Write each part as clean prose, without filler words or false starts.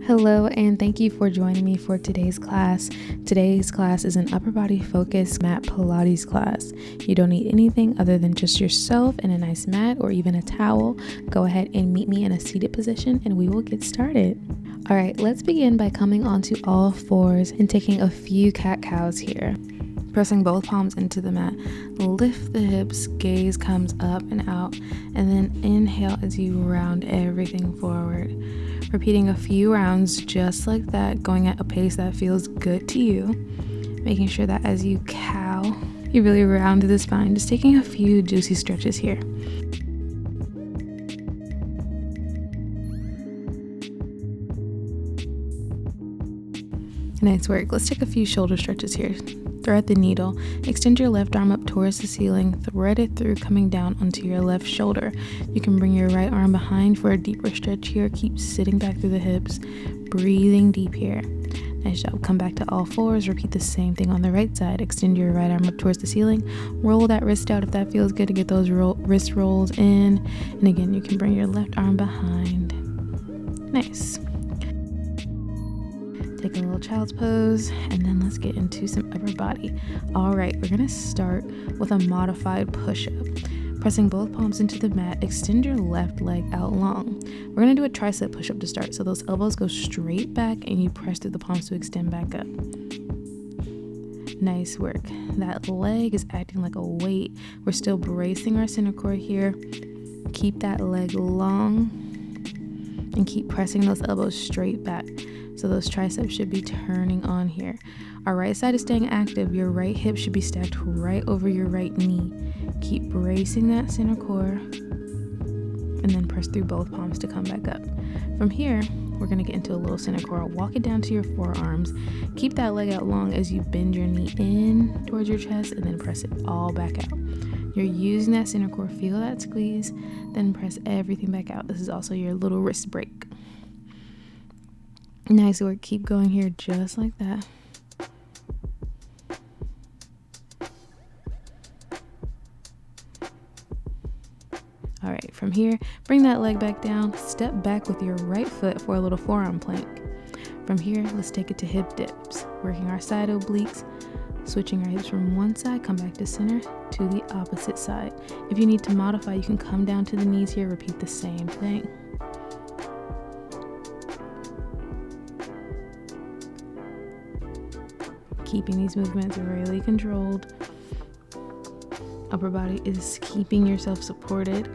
Hello, and thank you for joining me for today's class. Today's class is an upper body focused mat Pilates class. You don't need anything other than just yourself and a nice mat or even a towel. Go ahead and meet me in a seated position and we will get started. All right, let's begin by coming onto all fours and taking a few cat-cows here. Pressing both palms into the mat, lift the hips, gaze comes up and out, and then inhale as you round everything forward. Repeating a few rounds just like that, going at a pace that feels good to you. Making sure that as you cow, you really round through the spine. Just taking a few juicy stretches here. Nice work. Let's take a few shoulder stretches here. Thread the needle. Extend your left arm up towards the ceiling. Thread it through, coming down onto your left shoulder. You can bring your right arm behind for a deeper stretch here. Keep sitting back through the hips. Breathing deep here. Nice job. Come back to all fours. Repeat the same thing on the right side. Extend your right arm up towards the ceiling. Roll that wrist out if that feels good to get those wrist rolls in. And again, you can bring your left arm behind. Nice. Take a little child's pose, and then let's get into some upper body. All right, we're gonna start with a modified push-up. Pressing both palms into the mat, extend your left leg out long. We're gonna do a tricep push-up to start, so those elbows go straight back and you press through the palms to extend back up. Nice work. That leg is acting like a weight. We're still bracing our center core here. Keep that leg long and keep pressing those elbows straight back. So those triceps should be turning on here. Our right side is staying active. Your right hip should be stacked right over your right knee. Keep bracing that center core and then press through both palms to come back up. From here, we're gonna get into a little center core. Walk it down to your forearms. Keep that leg out long as you bend your knee in towards your chest and then press it all back out. You're using that center core, feel that squeeze, then press everything back out. This is also your little wrist break. Nice work. Keep going here just like that. All right, from here, bring that leg back down. Step back with your right foot for a little forearm plank. From here, let's take it to hip dips. Working our side obliques, switching our hips from one side, come back to center, to the opposite side. If you need to modify, you can come down to the knees here, repeat the same thing. Keeping these movements really controlled. Upper body is keeping yourself supported.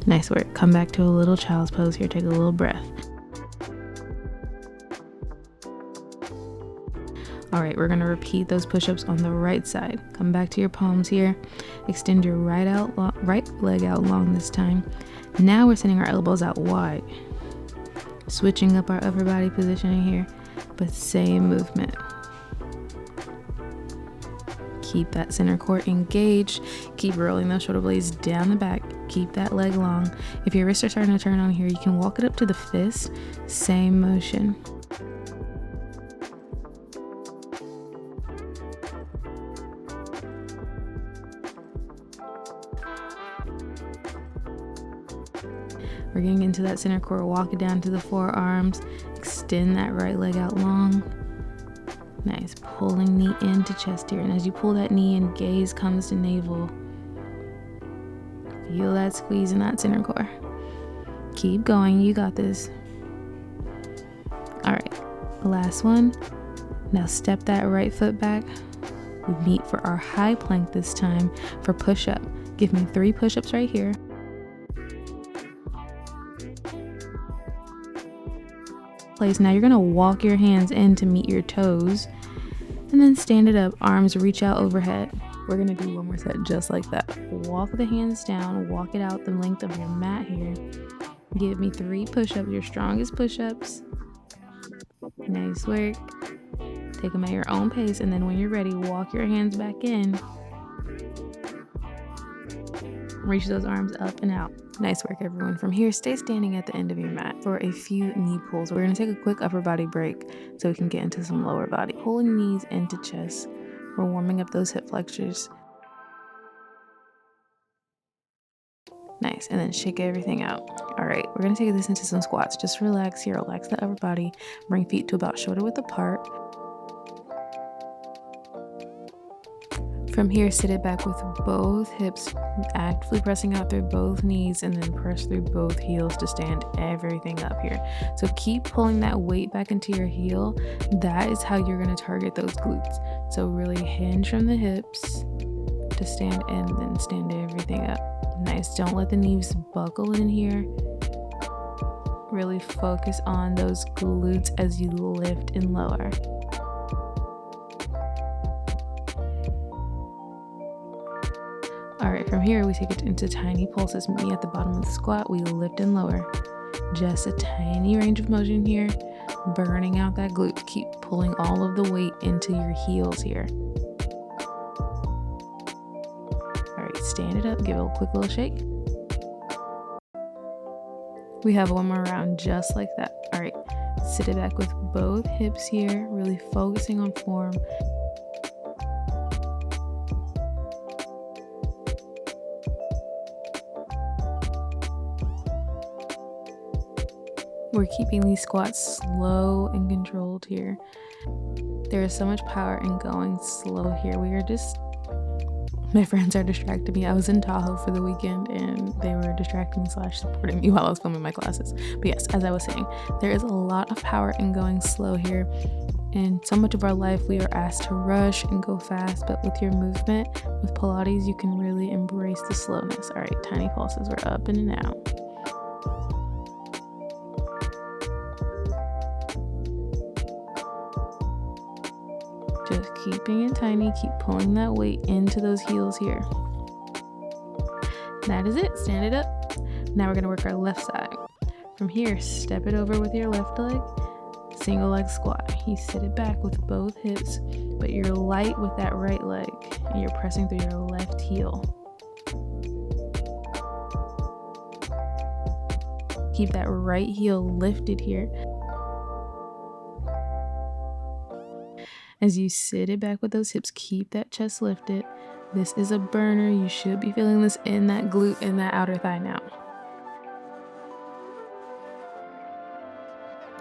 Nice work. Come back to a little child's pose here. Take a little breath. All right, we're gonna repeat those push-ups on the right side. Come back to your palms here. Extend your right leg out long this time. Now we're sending our elbows out wide. Switching up our upper body positioning here, but same movement. Keep that center core engaged. Keep rolling those shoulder blades down the back. Keep that leg long. If your wrists are starting to turn on here, you can walk it up to the fist. Same motion. We're getting into that center core. Walk it down to the forearms. Extend that right leg out long. Nice. Pulling knee into chest here. And as you pull that knee in, gaze comes to navel. Feel that squeeze in that center core. Keep going. You got this. All right. Last one. Now step that right foot back. We meet for our high plank this time for push-up. Give me 3 push-ups right here. Place. Now you're gonna walk your hands in to meet your toes and then stand it up, arms reach out overhead. We're gonna do one more set just like that. Walk the hands down, walk it out the length of your mat here. Give me 3 push-ups, your strongest push-ups. Nice work. Take them at your own pace, and then when you're ready, walk your hands back in. Reach those arms up and out. Nice work, everyone. From here, stay standing at the end of your mat for a few knee pulls. We're going to take a quick upper body break so we can get into some lower body. Pulling knees into chest. We're warming up those hip flexors. Nice. And then shake everything out. All right, we're gonna take this into some squats. Just relax here, relax the upper body. Bring feet to about shoulder width apart. From here, sit it back with both hips, actively pressing out through both knees, and then press through both heels to stand everything up here. So keep pulling that weight back into your heel. That is how you're gonna target those glutes. So really hinge from the hips to stand and then stand everything up. Nice, don't let the knees buckle in here. Really focus on those glutes as you lift and lower. All right, from here, we take it into tiny pulses. Meet me at the bottom of the squat. We lift and lower. Just a tiny range of motion here, burning out that glute. Keep pulling all of the weight into your heels here. All right, stand it up. Give it a quick little shake. We have one more round just like that. All right, sit it back with both hips here, really focusing on form. We're keeping these squats slow and controlled here. There is so much power in going slow here. My friends are distracting me. I was in Tahoe for the weekend and they were distracting me / supporting me while I was filming my classes. But yes, as I was saying, there is a lot of power in going slow here. In so much of our life, we are asked to rush and go fast, but with your movement, with Pilates, you can really embrace the slowness. All right, tiny pulses. We're up and out. Just keeping it tiny, keep pulling that weight into those heels here. That is it, stand it up. Now we're gonna work our left side. From here, step it over with your left leg, single leg squat. You sit it back with both hips, but you're light with that right leg, and you're pressing through your left heel. Keep that right heel lifted here. As you sit it back with those hips, keep that chest lifted. This is a burner. You should be feeling this in that glute and that outer thigh now.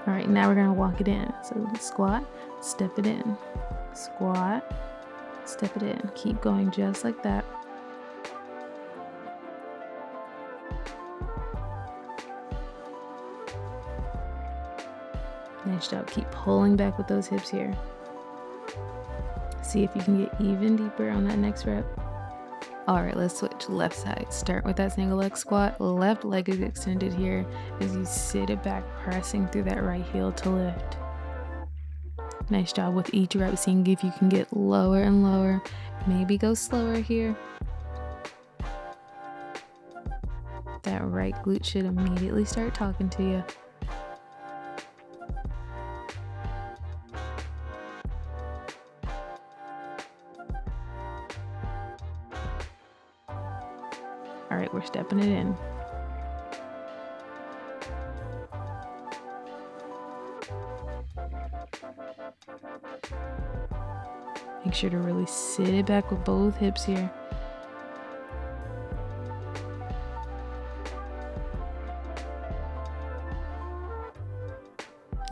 All right, now we're gonna walk it in. So squat, step it in. Squat, step it in. Keep going just like that. Nice job. Keep pulling back with those hips here. See if you can get even deeper on that next rep. All right, let's switch left side. Start with that single leg squat. Left leg is extended here as you sit it back, pressing through that right heel to lift. Nice job with each rep, seeing if you can get lower and lower. Maybe go slower here. That right glute should immediately start talking to you. All right, we're stepping it in. Make sure to really sit it back with both hips here.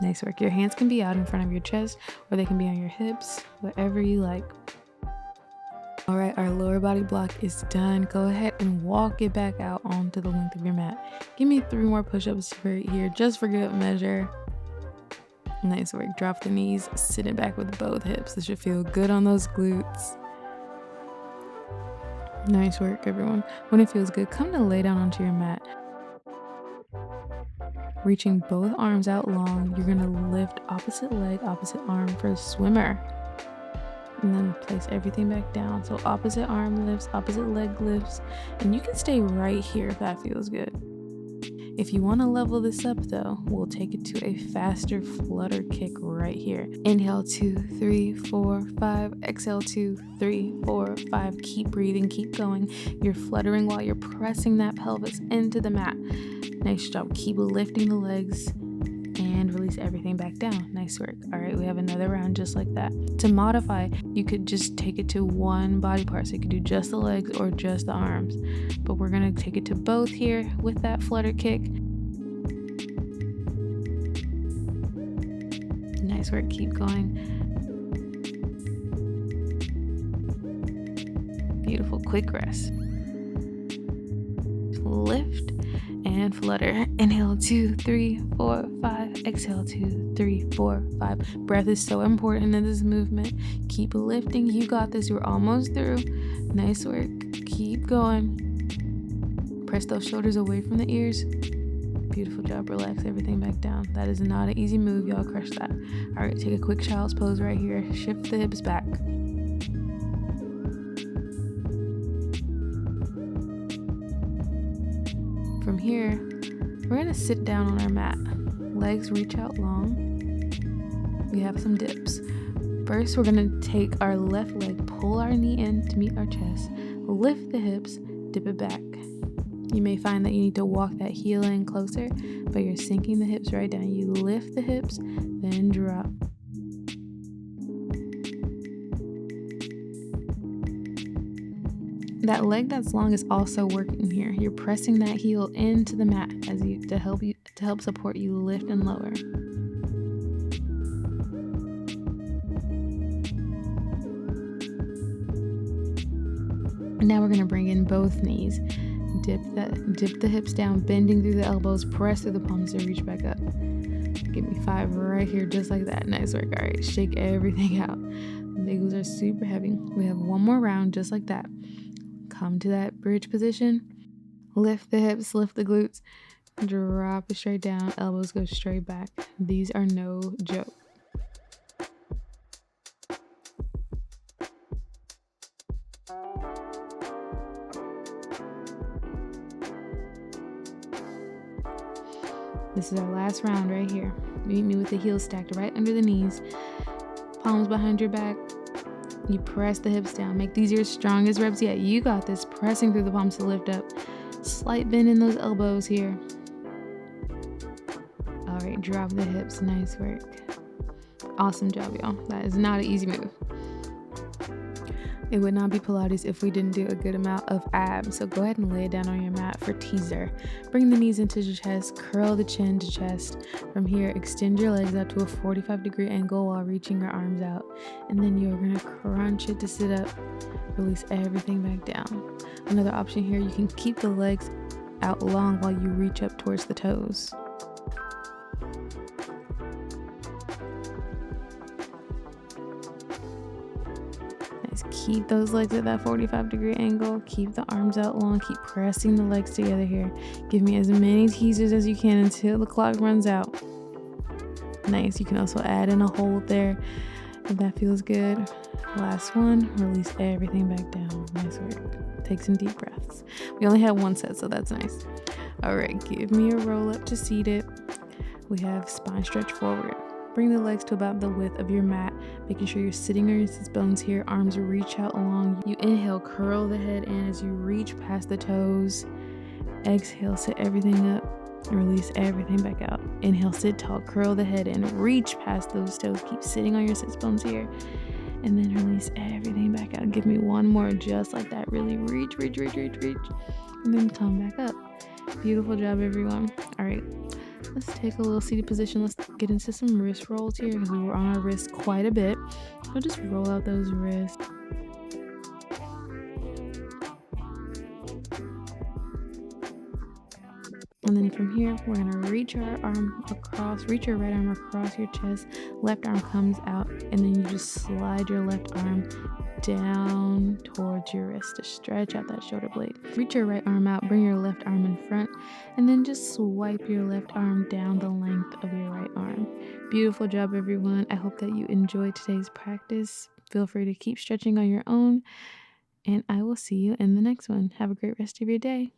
Nice work. Your hands can be out in front of your chest or they can be on your hips, whatever you like. All right, our lower body block is done. Go ahead and walk it back out onto the length of your mat. Give me 3 more push-ups right here, just for good measure. Nice work. Drop the knees, sit it back with both hips. This should feel good on those glutes. Nice work, everyone. When it feels good, come to lay down onto your mat. Reaching both arms out long, you're gonna lift opposite leg, opposite arm for a swimmer. And then place everything back down. So opposite arm lifts, opposite leg lifts, and you can stay right here if that feels good. If you want to level this up though, we'll take it to a faster flutter kick right here. Inhale 2, 3, 4, 5. Exhale 2, 3, 4, 5. Keep breathing, keep going. You're fluttering while you're pressing that pelvis into the mat. Nice job. Keep lifting the legs and really release everything back down. Nice work. All right, we have another round just like that. To modify, you could just take it to one body part. So you could do just the legs or just the arms. But we're gonna take it to both here with that flutter kick. Nice work, keep going. Beautiful, quick rest. Lift and flutter. Inhale, 2, 3, 4, 5. Exhale, 2, 3, 4, 5. Breath is so important in this movement. Keep lifting. You got this. You're almost through. Nice work. Keep going. Press those shoulders away from the ears. Beautiful job. Relax everything back down. That is not an easy move. Y'all crush that. All right, take a quick child's pose right here. Shift the hips back. From here, we're gonna sit down on our mat. Legs reach out long. We have some dips. First, we're gonna take our left leg, pull our knee in to meet our chest, lift the hips, dip it back. You may find that you need to walk that heel in closer, but you're sinking the hips right down. You lift the hips, then drop. That leg that's long is also working here. You're pressing that heel into the mat to help support you lift and lower. Now we're gonna bring in both knees. Dip the hips down, bending through the elbows, press through the palms to reach back up. Give me 5 right here, just like that. Nice work. All right, shake everything out. The glutes are super heavy. We have one more round, just like that. Come to that bridge position. Lift the hips, lift the glutes. Drop it straight down. Elbows go straight back. These are no joke. This is our last round right here. Meet me with the heels stacked right under the knees. Palms behind your back. You press the hips down. Make these your strongest reps yet. You got this. Pressing through the palms to lift up. Slight bend in those elbows here. All right, drop the hips. Nice work. Awesome job, y'all. That is not an easy move. It would not be Pilates if we didn't do a good amount of abs. So go ahead and lay it down on your mat for teaser. Bring the knees into the chest, curl the chin to chest. From here, extend your legs out to a 45-degree angle while reaching your arms out. And then you're gonna crunch it to sit up. Release everything back down. Another option here, you can keep the legs out long while you reach up towards the toes. Keep those legs at that 45-degree angle. Keep the arms out long. Keep pressing the legs together here. Give me as many teasers as you can until the clock runs out. Nice. You can also add in a hold there if that feels good. Last one. Release everything back down. Nice work. Take some deep breaths. We only have one set, so that's nice. All right. Give me a roll up to seated. We have spine stretch forward. Bring the legs to about the width of your mat, making sure you're sitting on your sits bones here. Arms reach out long. You inhale, curl the head in as you reach past the toes. Exhale, sit everything up. Release everything back out. Inhale, sit tall, curl the head in, reach past those toes. Keep sitting on your sits bones here. And then release everything back out. Give me one more just like that. Really reach. And then come back up. Beautiful job, everyone. All right. Let's take a little seated position. Let's get into some wrist rolls here because we were on our wrists quite a bit. We'll just roll out those wrists. And then from here, we're going to reach your right arm across your chest. Left arm comes out, and then you just slide your left arm down towards your wrist to stretch out that shoulder blade. Reach your right arm out, bring your left arm in front, and then just swipe your left arm down the length of your right arm. Beautiful job, everyone. I hope that you enjoyed today's practice. Feel free to keep stretching on your own, and I will see you in the next one. Have a great rest of your day.